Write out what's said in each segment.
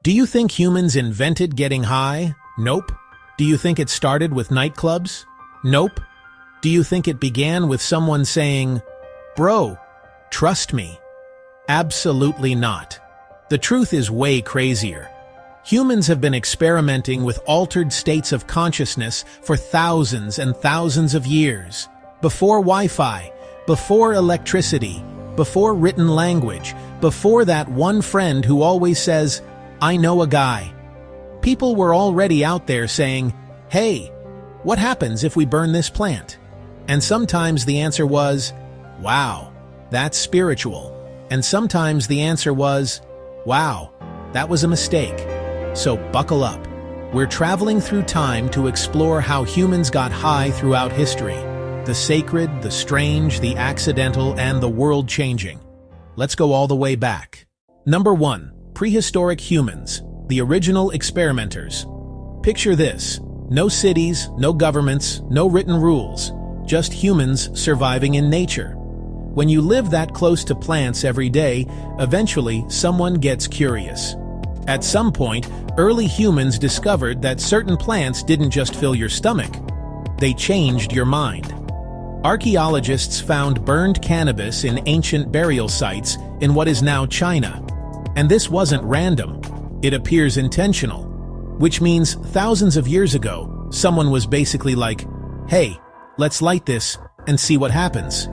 Do you think humans invented getting high? Nope. Do you think it started with nightclubs? Nope. Do you think it began with someone saying, "Bro, trust me"? Absolutely not. The truth is way crazier. Humans have been experimenting with altered states of consciousness for thousands and thousands of years. Before Wi-Fi, before electricity, before written language, before that one friend who always says, "I know a guy." People were already out there saying, "Hey, what happens if we burn this plant?" And sometimes the answer was, "Wow, that's spiritual." And sometimes the answer was, "Wow, that was a mistake." So buckle up. We're traveling through time to explore how humans got high throughout history. The sacred, the strange, the accidental, and the world-changing. Let's go all the way back. Number 1. Prehistoric humans, the original experimenters. Picture this. No cities, no governments, no written rules. Just humans surviving in nature. When you live that close to plants every day, eventually someone gets curious. At some point, early humans discovered that certain plants didn't just fill your stomach. They changed your mind. Archaeologists found burned cannabis in ancient burial sites in what is now China. And this wasn't random. It appears intentional. Which means thousands of years ago, someone was basically like, "Hey, let's light this and see what happens."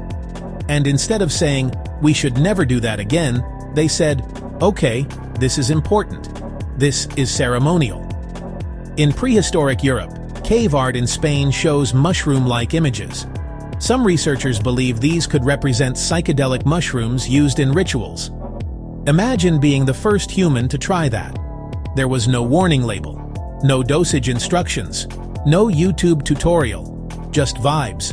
And instead of saying, "We should never do that again," they said, "Okay, this is important. This is ceremonial." In prehistoric Europe, cave art in Spain shows mushroom-like images. Some researchers believe these could represent psychedelic mushrooms used in rituals. Imagine being the first human to try that. There was no warning label, no dosage instructions, no YouTube tutorial, just vibes.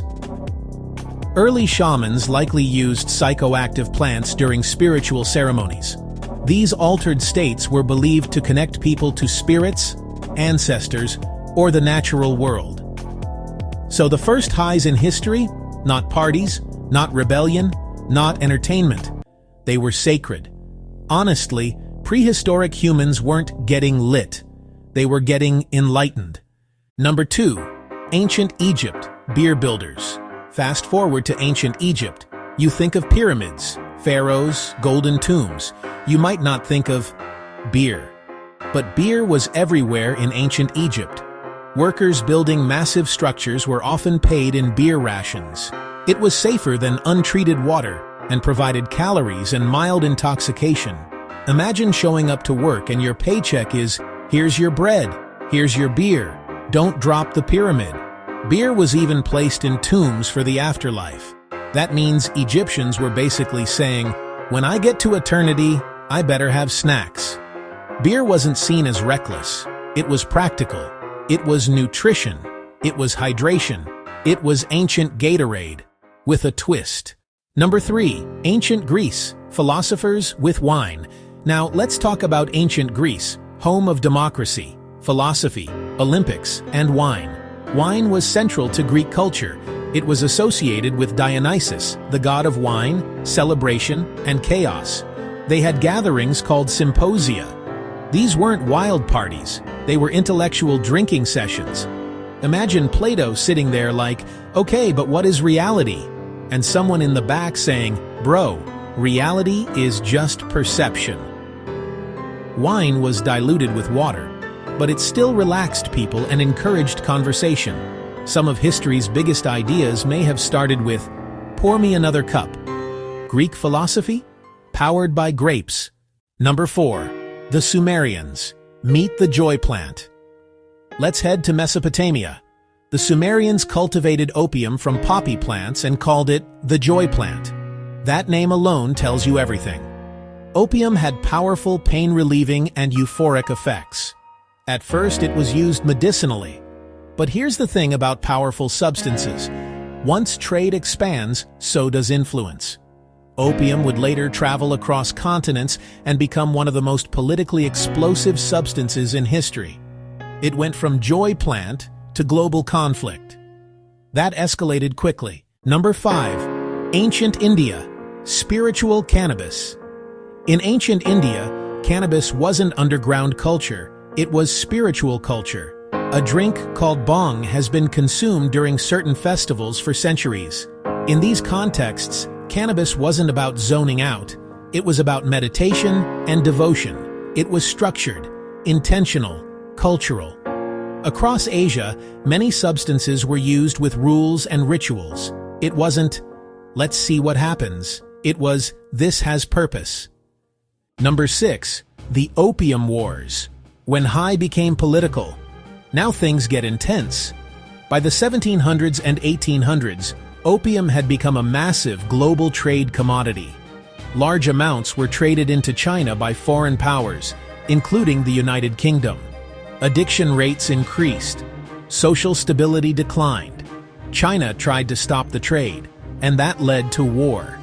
Early shamans likely used psychoactive plants during spiritual ceremonies. These altered states were believed to connect people to spirits, ancestors, or the natural world. So the first highs in history, not parties, not rebellion, not entertainment. They were sacred. Honestly, prehistoric humans weren't getting lit. They were getting enlightened. Number 2. Ancient Egypt, beer builders. Fast forward to ancient Egypt. You think of pyramids, pharaohs, golden tombs. You might not think of beer. But beer was everywhere in ancient Egypt. Workers building massive structures were often paid in beer rations. It was safer than untreated water and provided calories and mild intoxication. Imagine showing up to work and your paycheck is, "Here's your bread, here's your beer, don't drop the pyramid." Beer was even placed in tombs for the afterlife. That means Egyptians were basically saying, "When I get to eternity, I better have snacks." Beer wasn't seen as reckless. It was practical. It was nutrition. It was hydration. It was ancient Gatorade, with a twist. Number 3. Ancient Greece, philosophers with wine. Now let's talk about ancient Greece, home of democracy, philosophy, Olympics, and wine. Wine was central to Greek culture. It was associated with Dionysus, the god of wine, celebration, and chaos. They had gatherings called symposia. These weren't wild parties. They were intellectual drinking sessions. Imagine Plato sitting there like, "Okay, but what is reality?" And someone in the back saying, "Bro, reality is just perception." Wine was diluted with water, but it still relaxed people and encouraged conversation. Some of history's biggest ideas may have started with, "Pour me another cup." Greek philosophy? Powered by grapes. Number 4. The Sumerians. Meet the joy plant. Let's head to Mesopotamia. The Sumerians cultivated opium from poppy plants and called it the joy plant. That name alone tells you everything. Opium had powerful pain-relieving and euphoric effects. At first, it was used medicinally. But here's the thing about powerful substances. Once trade expands, so does influence. Opium would later travel across continents and become one of the most politically explosive substances in history. It went from joy plant to global conflict. That escalated quickly. Number 5. Ancient India. Spiritual cannabis. In ancient India, cannabis wasn't underground culture, it was spiritual culture. A drink called bong has been consumed during certain festivals for centuries. In these contexts, cannabis wasn't about zoning out. It was about meditation and devotion. It was structured, intentional, cultural. Across Asia, many substances were used with rules and rituals. It wasn't, let's see what happens. It was, this has purpose. Number 6. The Opium Wars. When high became political. Now things get intense. By the 1700s and 1800s, opium had become a massive global trade commodity. Large amounts were traded into China by foreign powers, including the United Kingdom. Addiction rates increased. Social stability declined. China tried to stop the trade, and that led to war.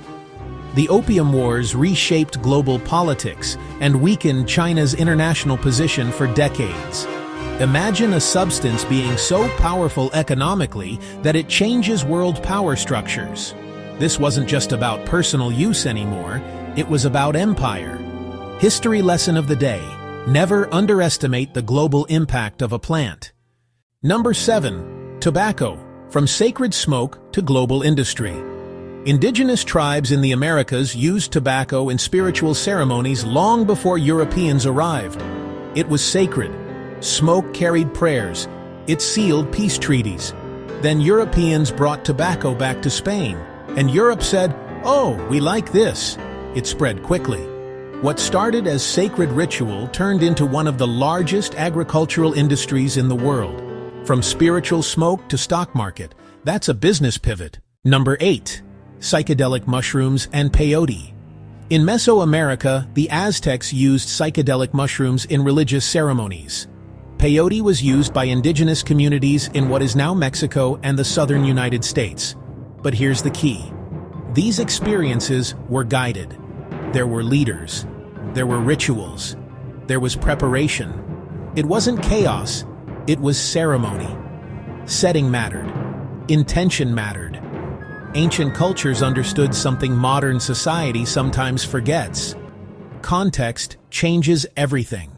The Opium Wars reshaped global politics and weakened China's international position for decades. Imagine a substance being so powerful economically that it changes world power structures. This wasn't just about personal use anymore, it was about empire. History lesson of the day: never underestimate the global impact of a plant. Number 7. Tobacco. From sacred smoke to global industry. Indigenous tribes in the Americas used tobacco in spiritual ceremonies long before Europeans arrived. It was sacred. Smoke carried prayers. It sealed peace treaties. Then Europeans brought tobacco back to Spain, and Europe said, "Oh, we like this." It spread quickly. What started as sacred ritual turned into one of the largest agricultural industries in the world. From spiritual smoke to stock market, that's a business pivot. Number 8. Psychedelic mushrooms and peyote. In Mesoamerica, the Aztecs used psychedelic mushrooms in religious ceremonies. Peyote was used by indigenous communities in what is now Mexico and the southern United States. But here's the key. These experiences were guided. There were leaders. There were rituals. There was preparation. It wasn't chaos. It was ceremony. Setting mattered. Intention mattered. Ancient cultures understood something modern society sometimes forgets. Context changes everything.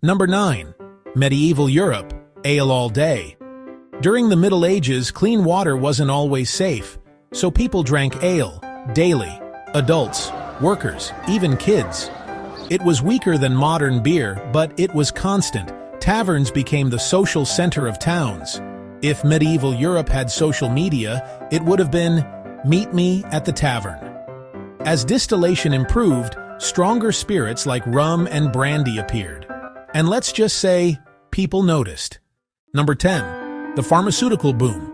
Number 9. Medieval Europe, ale all day. During the Middle Ages, clean water wasn't always safe, so people drank ale, daily. Adults, workers, even kids. It was weaker than modern beer, but it was constant. Taverns became the social center of towns. If medieval Europe had social media, it would have been, "Meet me at the tavern." As distillation improved, stronger spirits like rum and brandy appeared. And let's just say, people noticed. Number 10. The pharmaceutical boom.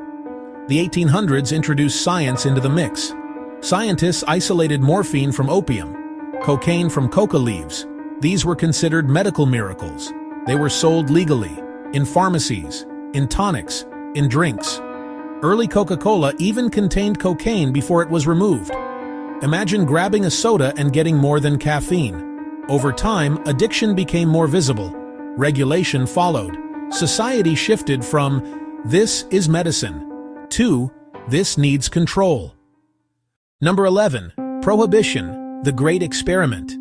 The 1800s introduced science into the mix. Scientists isolated morphine from opium, cocaine from coca leaves. These were considered medical miracles. They were sold legally, in pharmacies, in tonics, in drinks. Early Coca-Cola even contained cocaine before it was removed. Imagine grabbing a soda and getting more than caffeine. Over time, addiction became more visible. Regulation followed. Society shifted from, "This is medicine," to, "This needs control." Number 11. Prohibition, the Great Experiment.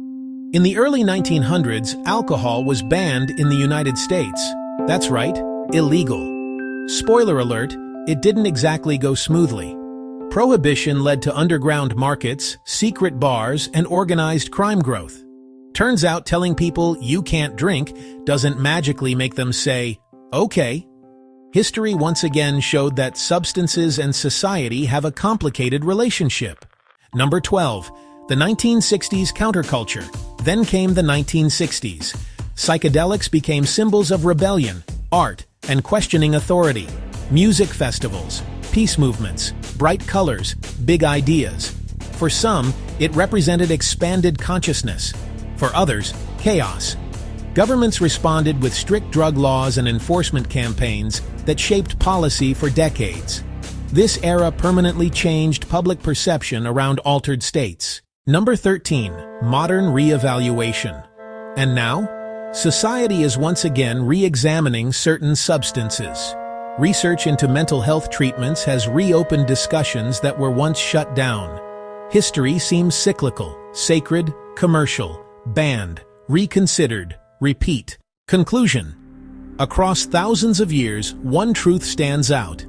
In the early 1900s, alcohol was banned in the United States. That's right, illegal. Spoiler alert, it didn't exactly go smoothly. Prohibition led to underground markets, secret bars, and organized crime growth. Turns out telling people you can't drink doesn't magically make them say, "Okay." History once again showed that substances and society have a complicated relationship. Number 12. The 1960s counterculture. Then came the 1960s. Psychedelics became symbols of rebellion, art, and questioning authority. Music festivals, peace movements, bright colors, big ideas. For some, it represented expanded consciousness. For others, chaos. Governments responded with strict drug laws and enforcement campaigns that shaped policy for decades. This era permanently changed public perception around altered states. Number 13. Modern reevaluation. And now, society is once again re-examining certain substances. Research into mental health treatments has reopened discussions that were once shut down. History seems cyclical, sacred, commercial, banned, reconsidered, repeat. Conclusion. Across thousands of years, one truth stands out.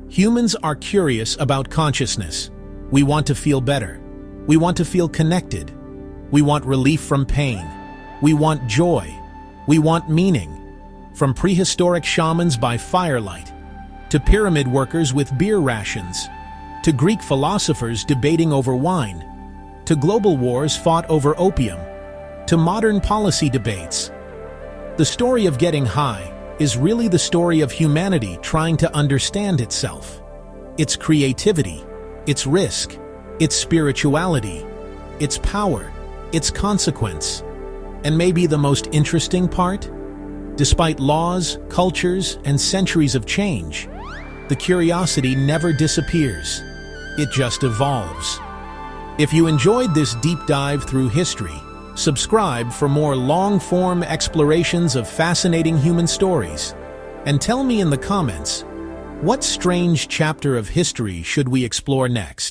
Humans are curious about consciousness. We want to feel better. We want to feel connected. We want relief from pain. We want joy. We want meaning. From prehistoric shamans by firelight, to pyramid workers with beer rations, to Greek philosophers debating over wine, to global wars fought over opium, to modern policy debates. The story of getting high is really the story of humanity trying to understand itself, its creativity, its risk, its spirituality, its power, its consequence. And maybe the most interesting part? Despite laws, cultures, and centuries of change, the curiosity never disappears. It just evolves. If you enjoyed this deep dive through history, subscribe for more long-form explorations of fascinating human stories. And tell me in the comments, what strange chapter of history should we explore next?